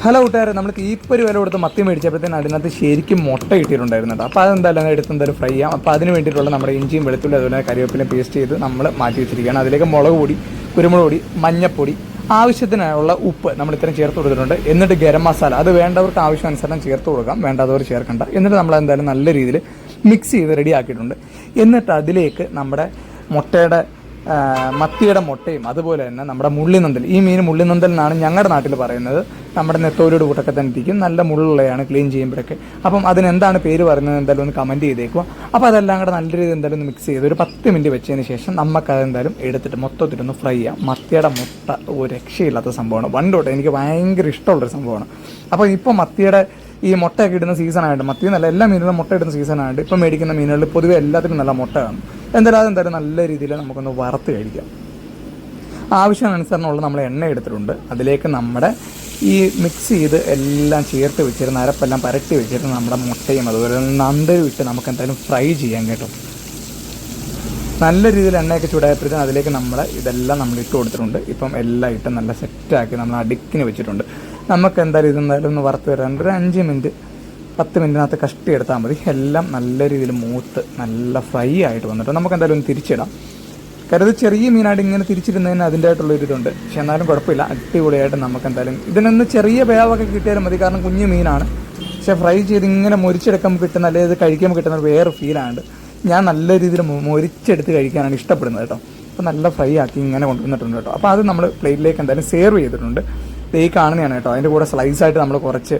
Hello കൂട്ടുകാരെ, നമ്മൾ തീപ്പൊരി വില കൊടുത്ത് മത്തി മേടിച്ചപ്പോഴത്തേന് അതിനകത്ത് ശരിക്കും മുട്ട കിട്ടിയിട്ടുണ്ടായിരുന്നു കേട്ടോ. അപ്പോൾ അതെന്തായാലും എടുത്ത് എന്തായാലും ഫ്രൈ ചെയ്യാം. അപ്പോൾ അതിന് വേണ്ടിയിട്ടുള്ള നമ്മുടെ ഇഞ്ചിയും വെളുത്തുള്ളി അതുപോലെ കറിവേപ്പിലയും പേസ്റ്റ് ചെയ്ത് നമ്മൾ മാറ്റി വെച്ചിരിക്കുകയാണ്. അതിലേക്ക് മുളക് പൊടി, കുരുമുളക് പൊടി, മഞ്ഞൾപ്പൊടി, ആവശ്യത്തിനുള്ള ഉപ്പ് നമ്മൾ ഇത്രയും ചേർത്ത് കൊടുത്തിട്ടുണ്ട്. എന്നിട്ട് ഗരം മസാല അത് വേണ്ടവർക്ക് ആവശ്യാനുസരണം ചേർത്ത് കൊടുക്കാം, വേണ്ടാത്തവർ ചേർക്കണ്ട. എന്നിട്ട് നമ്മൾ എന്തായാലും നല്ല രീതിയിൽ മിക്സ് ചെയ്ത് റെഡി ആക്കിയിട്ടുണ്ട്. എന്നിട്ട് അതിലേക്ക് നമ്മുടെ മത്തിയുടെ മുട്ടയും അതുപോലെ തന്നെ നമ്മുടെ മുള്ളിനന്തൽ, ഈ മീൻ മുള്ളിനന്തൽ എന്നാണ് ഞങ്ങളുടെ നാട്ടിൽ പറയുന്നത്. നമ്മുടെ നെത്തോലിയുടെ കൂട്ടൊക്കെ തന്നെ ഇരിക്കും, നല്ല മുള്ളുള്ളതാണ് ക്ലീൻ ചെയ്യുമ്പോഴൊക്കെ. അപ്പം അതിനെന്താണ് പേര് പറയുന്നത് എന്തായാലും ഒന്ന് കമൻറ്റ് ചെയ്തേക്കുക. അപ്പോൾ അതെല്ലാം കൂടെ നല്ല രീതിയിൽ എന്തായാലും ഒന്ന് മിക്സ് ചെയ്ത് ഒരു 10 മിനിറ്റ് വെച്ചതിന് ശേഷം നമുക്കതെന്തായാലും എടുത്തിട്ട് മൊത്തത്തിലൊന്ന് ഫ്രൈ ചെയ്യാം. മത്തിയുടെ മുട്ട ഒരു രക്ഷയില്ലാത്ത സംഭവമാണ്, പണ്ടോട്ടെ എനിക്ക് ഭയങ്കര ഇഷ്ടമുള്ളൊരു സംഭവമാണ്. അപ്പോൾ ഇപ്പോൾ മത്തിയുടെ ഈ മുട്ടയൊക്കെ ഇടുന്ന സീസണായിട്ട്, മത്തി എന്നല്ല എല്ലാ മീനുകളും മുട്ട ഇടുന്ന സീസണായിട്ട് ഇപ്പം മേടിക്കുന്ന മീനുകളിൽ പൊതുവെ എല്ലാത്തിനും നല്ല മുട്ട കാണും. എന്തായാലും നല്ല രീതിയിൽ നമുക്കൊന്ന് വറുത്ത് കഴിക്കാം. ആവശ്യാനുസരണമുള്ള നമ്മൾ എണ്ണ എടുത്തിട്ടുണ്ട്. അതിലേക്ക് നമ്മുടെ ഈ മിക്സ് ചെയ്ത് എല്ലാം ചേർത്ത് വെച്ചിരുന്ന അരപ്പെല്ലാം പരട്ടി വെച്ചിട്ട് നമ്മുടെ മുട്ടയും അതുപോലെ നന്തരും ഇട്ട് നമുക്ക് എന്തായാലും ഫ്രൈ ചെയ്യാം കേട്ടോ. നല്ല രീതിയിൽ എണ്ണയൊക്കെ ചൂടായപ്പോഴത്തേക്കും അതിലേക്ക് ഇതെല്ലാം നമ്മൾ ഇട്ട് കൊടുത്തിട്ടുണ്ട്. ഇപ്പം എല്ലാം ഇട്ട് നല്ല സെറ്റാക്കി നമ്മൾ അടുക്കിന് വെച്ചിട്ടുണ്ട്. നമുക്ക് ഇതെന്തായാലും ഒന്ന് വറുത്ത് വരാണ്ട് ഒരു 5 മിനിറ്റ് 10 മിനിറ്റിനകത്ത് കഷ്ടിയെടുത്താൽ മതി. എല്ലാം നല്ല രീതിയിൽ മൂത്ത് നല്ല ഫ്രൈ ആയിട്ട് വന്നിട്ട് നമുക്ക് എന്തായാലും ഒന്ന് തിരിച്ചിടാം. കരുത് ചെറിയ മീനായിട്ട് ഇങ്ങനെ തിരിച്ചിടുന്നതിന് അതിൻ്റെതായിട്ടുള്ളൊരിതുണ്ട്, പക്ഷെ എന്നാലും കുഴപ്പമില്ല. അടിപൊളിയായിട്ട് നമുക്ക് എന്തായാലും ഇതിനൊന്ന് ചെറിയ വേവൊക്കെ കിട്ടിയാലും മതി, കാരണം കുഞ്ഞു മീനാണ്. പക്ഷെ ഫ്രൈ ചെയ്ത് ഇങ്ങനെ മുരിച്ചെടുക്കുമ്പോൾ കിട്ടുന്ന, അല്ലെങ്കിൽ ഇത് കഴിക്കുമ്പോൾ കിട്ടുന്ന വേറെ ഫീലാണ്. ഞാൻ നല്ല രീതിയിൽ മുരിച്ചെടുത്ത് കഴിക്കാനാണ് ഇഷ്ടപ്പെടുന്നത് കേട്ടോ. അപ്പോൾ നല്ല ഫ്രൈ ആക്കി ഇങ്ങനെ കൊണ്ടുവന്നിട്ടുണ്ട് കേട്ടോ. അപ്പോൾ അത് നമ്മൾ പ്ലേറ്റിലേക്ക് എന്തായാലും സെർവ് ചെയ്തിട്ടുണ്ട്. ഈ കാണുന്നതാണ് കേട്ടോ. അതിൻ്റെ കൂടെ സ്ലൈസായിട്ട് നമ്മൾ കുറച്ച്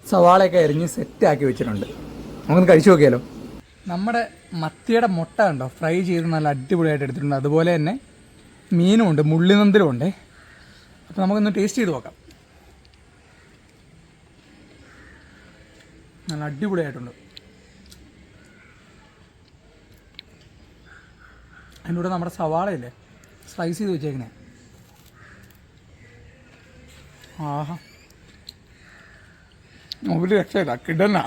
സവാളയൊക്കെ അരിഞ്ഞ് സെറ്റാക്കി വെച്ചിട്ടുണ്ട്. നമുക്കൊന്ന് കഴിച്ചു നോക്കിയാലോ. നമ്മുടെ മത്തിയുടെ മുട്ട ഉണ്ടോ ഫ്രൈ ചെയ്ത് നല്ല അടിപൊളിയായിട്ട് എടുത്തിട്ടുണ്ട്. അതുപോലെ തന്നെ മീനും ഉണ്ട്, മുള്ളിനന്തലും ഉണ്ട്. അപ്പോൾ നമുക്കൊന്ന് ടേസ്റ്റ് ചെയ്ത് നോക്കാം. നല്ല അടിപൊളിയായിട്ടുണ്ട്. അതിൻ്റെ കൂടെ നമ്മുടെ സവാളയില്ലേ സ്ലൈസ് ചെയ്ത് വെച്ചേക്കണേ, ആഹാ ഒരു രക്ഷയില്ല, കിടന്നാ.